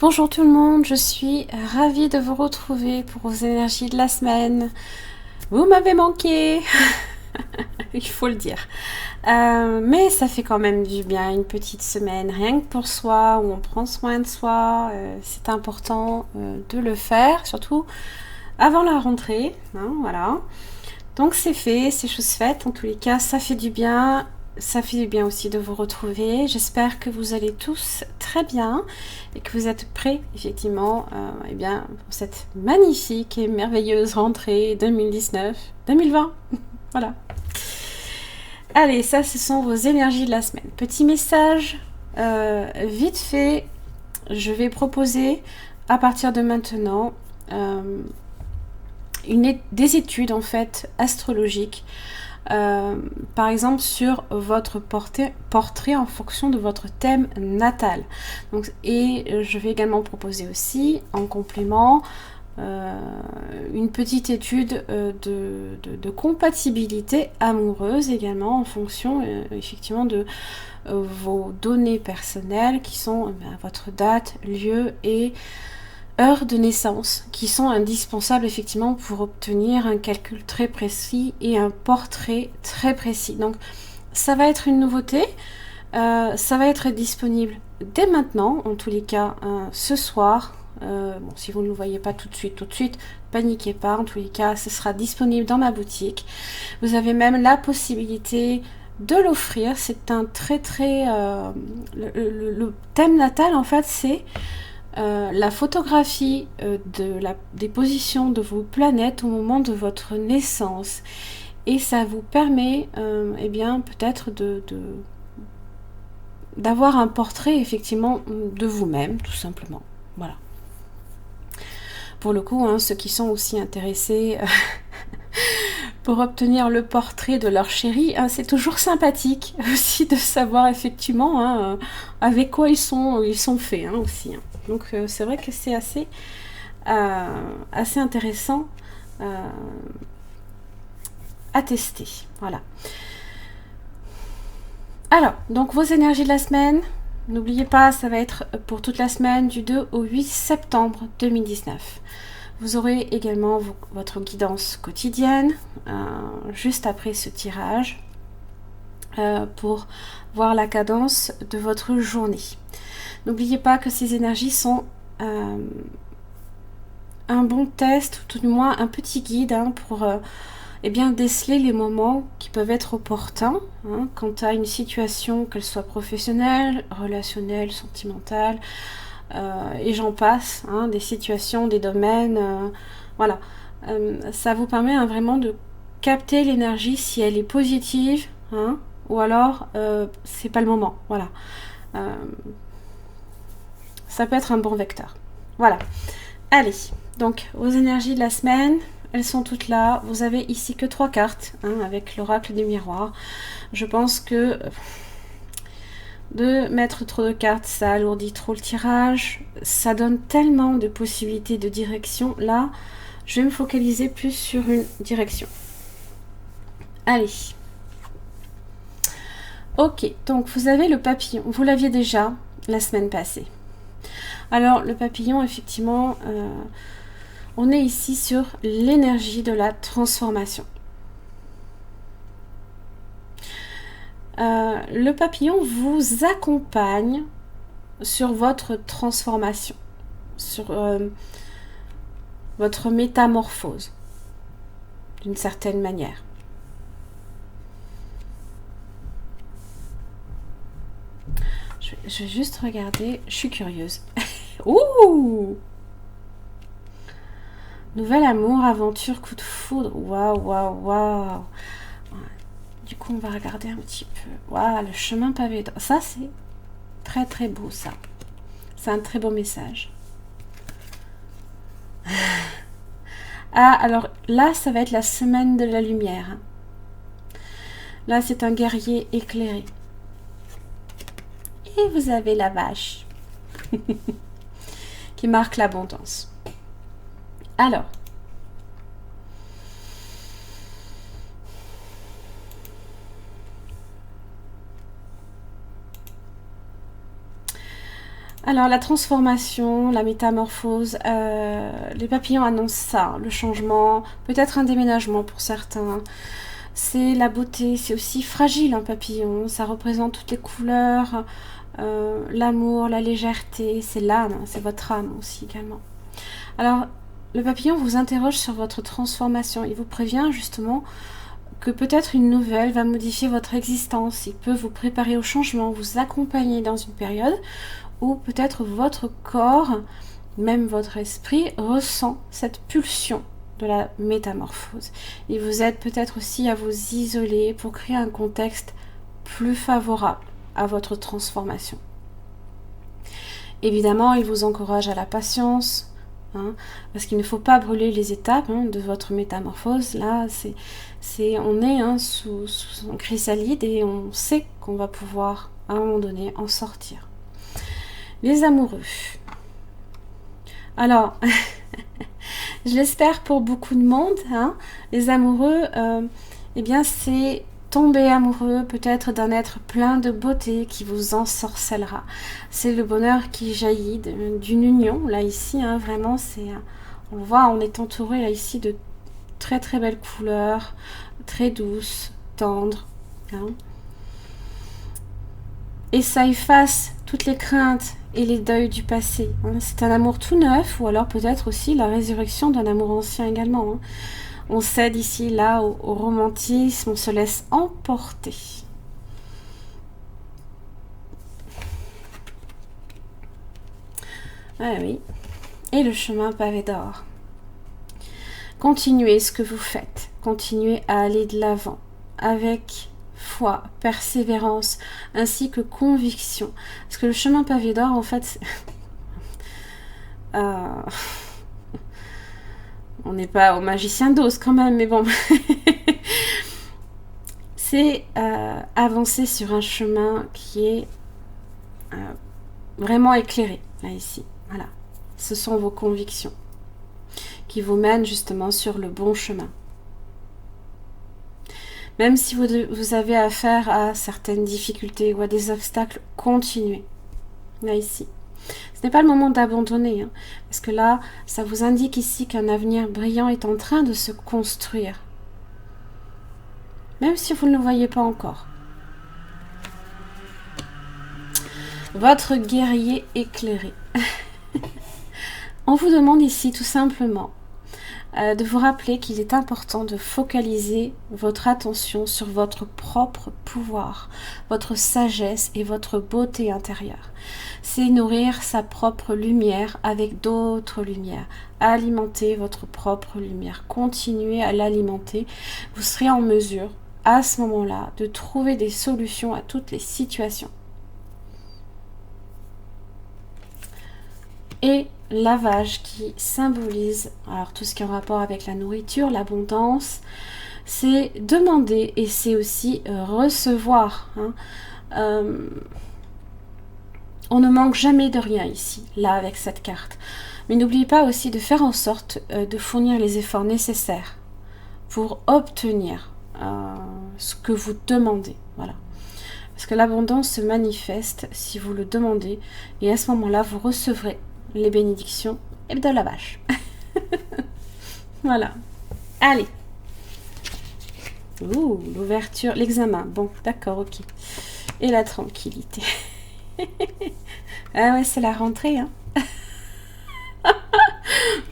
Bonjour tout le monde, je suis ravie de vous retrouver pour vos énergies de la semaine. Vous m'avez manqué, il faut le dire. Mais ça fait quand même du bien, une petite semaine, rien que pour soi, où on prend soin de soi. C'est important de le faire, surtout avant la rentrée. Hein, voilà. Donc c'est fait, c'est chose faite. En tous les cas, ça fait du bien. Ça fait du bien aussi de vous retrouver. J'espère que vous allez tous très bien et que vous êtes prêts, effectivement, eh bien, pour cette magnifique et merveilleuse rentrée 2019-2020. Voilà. Allez, ça, ce sont vos énergies de la semaine. Petit message, vite fait, je vais proposer à partir de maintenant des études en fait astrologiques. Par exemple sur votre portrait en fonction de votre thème natal. Donc, et je vais également proposer aussi en complément une petite étude de compatibilité amoureuse également en fonction effectivement de vos données personnelles qui sont votre date, lieu et heures de naissance qui sont indispensables effectivement pour obtenir un calcul très précis et un portrait très précis. Donc ça va être une nouveauté, ça va être disponible dès maintenant, en tous les cas ce soir. Bon, si vous ne le voyez pas tout de suite, paniquez pas, en tous les cas ce sera disponible dans ma boutique. Vous avez même la possibilité de l'offrir, c'est un le thème natal en fait c'est la photographie des positions de vos planètes au moment de votre naissance. Et ça vous permet, eh bien, peut-être d'avoir un portrait, effectivement, de vous-même, tout simplement. Voilà. Pour le coup, hein, ceux qui sont aussi intéressés pour obtenir le portrait de leur chéri, hein, c'est toujours sympathique aussi de savoir, effectivement, hein, avec quoi ils sont faits, hein, aussi. Hein. Donc, c'est vrai que c'est assez intéressant à tester. Voilà. Alors, donc vos énergies de la semaine, n'oubliez pas, ça va être pour toute la semaine du 2 au 8 septembre 2019. Vous aurez également votre guidance quotidienne juste après ce tirage pour voir la cadence de votre journée. N'oubliez pas que ces énergies sont un bon test, ou tout du moins un petit guide pour eh bien, déceler les moments qui peuvent être opportuns hein, quant à une situation, qu'elle soit professionnelle, relationnelle, sentimentale, et j'en passe, hein, des situations, des domaines, voilà. Ça vous permet hein, vraiment de capter l'énergie si elle est positive, hein, ou alors c'est pas le moment, voilà. Ça peut être un bon vecteur. Voilà. Allez, donc vos énergies de la semaine, elles sont toutes là. Vous avez ici que 3 cartes hein, avec l'oracle des miroirs. Je pense que de mettre trop de cartes, ça alourdit trop le tirage. Ça donne tellement de possibilités de direction. Là, je vais me focaliser plus sur une direction. Allez. Ok, donc vous avez le papillon. Vous l'aviez déjà la semaine passée. Alors, le papillon, effectivement, on est ici sur l'énergie de la transformation. Le papillon vous accompagne sur votre transformation, sur votre métamorphose, d'une certaine manière. Je vais juste regarder, je suis curieuse. Ouh! Nouvel amour, aventure, coup de foudre. Waouh, waouh, waouh. Du coup, on va regarder un petit peu. Waouh, le chemin pavé d'or. Ça, c'est très très beau, ça. C'est un très beau message. Ah, alors là, ça va être la semaine de la lumière. Là, c'est un guerrier éclairé. Et vous avez la vache qui marque l'abondance. Alors, Alors la transformation, la métamorphose, les papillons annoncent ça, le changement, peut-être un déménagement pour certains. C'est la beauté, c'est aussi fragile un papillon, ça représente toutes les couleurs, l'amour, la légèreté, c'est l'âme, c'est votre âme aussi également. Alors le papillon vous interroge sur votre transformation, il vous prévient justement que peut-être une nouvelle va modifier votre existence, il peut vous préparer au changement, vous accompagner dans une période où peut-être votre corps, même votre esprit, ressent cette pulsion de la métamorphose. Il vous aide peut-être aussi à vous isoler pour créer un contexte plus favorable à votre transformation. Évidemment, il vous encourage à la patience, parce qu'il ne faut pas brûler les étapes de votre métamorphose. Là, on est sous un chrysalide et on sait qu'on va pouvoir à un moment donné en sortir. Les amoureux. Alors, je l'espère pour beaucoup de monde. Les amoureux, eh bien, c'est tomber amoureux peut-être d'un être plein de beauté qui vous ensorcellera. C'est le bonheur qui jaillit d'une union. Là, ici, vraiment, on le voit, on est entouré là ici de très très belles couleurs, très douces, tendres. Et ça efface toutes les craintes et les deuils du passé. C'est un amour tout neuf, ou alors peut-être aussi la résurrection d'un amour ancien également. On cède ici, là, au romantisme, on se laisse emporter. Ah oui. Et le chemin pavé d'or. Continuez ce que vous faites. Continuez à aller de l'avant avec foi, persévérance, ainsi que conviction. Parce que le chemin pavé d'or, en fait, on n'est pas au magicien d'Oz quand même, mais bon. C'est avancer sur un chemin qui est vraiment éclairé, là, ici. Voilà. Ce sont vos convictions qui vous mènent justement sur le bon chemin. Même si vous avez affaire à certaines difficultés ou à des obstacles, continuez. Là, ici. Ce n'est pas le moment d'abandonner, parce que là, ça vous indique ici qu'un avenir brillant est en train de se construire. Même si vous ne le voyez pas encore. Votre guerrier éclairé. On vous demande ici tout simplement de vous rappeler qu'il est important de focaliser votre attention sur votre propre pouvoir, votre sagesse et votre beauté intérieure. C'est nourrir sa propre lumière avec d'autres lumières. Alimenter votre propre lumière. Continuez à l'alimenter. Vous serez en mesure, à ce moment-là, de trouver des solutions à toutes les situations. Et lavage qui symbolise alors tout ce qui est en rapport avec la nourriture, l'abondance, c'est demander et c'est aussi recevoir. On ne manque jamais de rien ici, là avec cette carte. Mais n'oubliez pas aussi de faire en sorte de fournir les efforts nécessaires pour obtenir ce que vous demandez. Voilà. Parce que l'abondance se manifeste si vous le demandez et à ce moment-là, vous recevrez les bénédictions et de la vache. Voilà. Allez. Ouh, l'ouverture, l'examen. Bon, d'accord, ok. Et la tranquillité. Ah ouais, c'est la rentrée,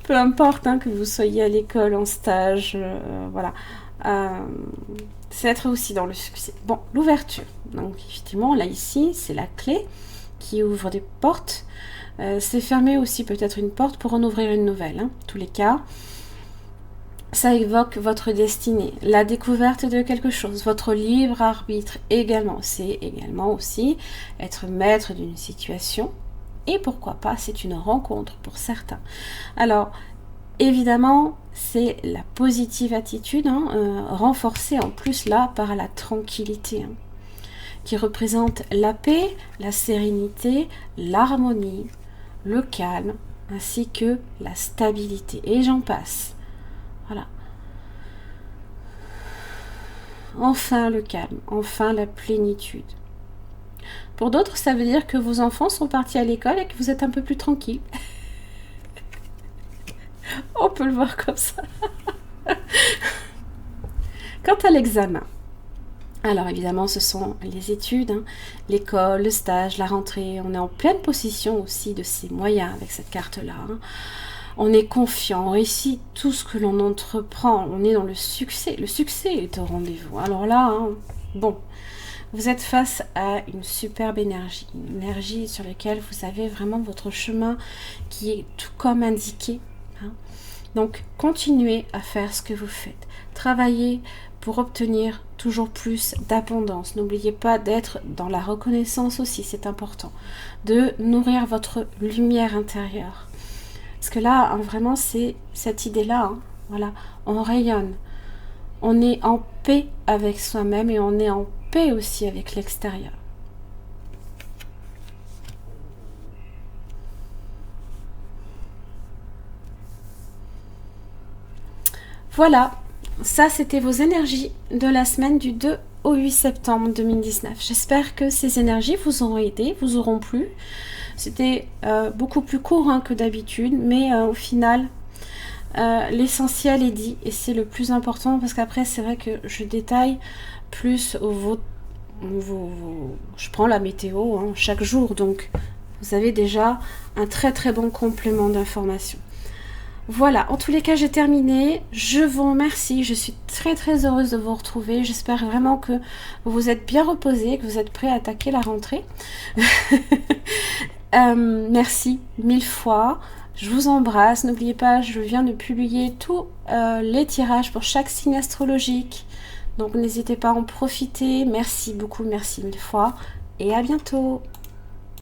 Peu importe que vous soyez à l'école, en stage, voilà. C'est être aussi dans le succès. Bon, l'ouverture. Donc, effectivement, là, ici, c'est la clé qui ouvre des portes. C'est fermer aussi peut-être une porte pour en ouvrir une nouvelle. Tous les cas, ça évoque votre destinée, la découverte de quelque chose, votre libre arbitre également. C'est également aussi être maître d'une situation et pourquoi pas, c'est une rencontre pour certains. Alors, évidemment, c'est la positive attitude, renforcée en plus là par la tranquillité, qui représente la paix, la sérénité, l'harmonie, le calme, ainsi que la stabilité. Et j'en passe. Voilà. Enfin le calme, enfin la plénitude. Pour d'autres, ça veut dire que vos enfants sont partis à l'école et que vous êtes un peu plus tranquille. On peut le voir comme ça. Quant à l'examen, alors évidemment ce sont les études, hein, l'école, le stage, la rentrée, on est en pleine possession aussi de ces moyens avec cette carte-là. Hein. On est confiant, on réussit tout ce que l'on entreprend, on est dans le succès est au rendez-vous. Alors là, hein, bon, vous êtes face à une superbe énergie, une énergie sur laquelle vous avez vraiment votre chemin qui est tout comme indiqué. Hein. Donc continuez à faire ce que vous faites, travaillez pour obtenir toujours plus d'abondance. N'oubliez pas d'être dans la reconnaissance aussi, c'est important. De nourrir votre lumière intérieure. Parce que là, hein, vraiment, c'est cette idée-là. Hein, voilà, on rayonne. On est en paix avec soi-même et on est en paix aussi avec l'extérieur. Voilà. Ça, c'était vos énergies de la semaine du 2 au 8 septembre 2019. J'espère que ces énergies vous auront aidé, vous auront plu. C'était beaucoup plus court hein, que d'habitude, mais au final, l'essentiel est dit et c'est le plus important parce qu'après, c'est vrai que je détaille plus je prends la météo hein, chaque jour, donc vous avez déjà un très très bon complément d'information. Voilà, en tous les cas, j'ai terminé. Je vous remercie. Je suis très très heureuse de vous retrouver. J'espère vraiment que vous vous êtes bien reposés, que vous êtes prêts à attaquer la rentrée. Merci 1000 fois. Je vous embrasse. N'oubliez pas, je viens de publier tous les tirages pour chaque signe astrologique. Donc n'hésitez pas à en profiter. Merci beaucoup, merci 1000 fois. Et à bientôt.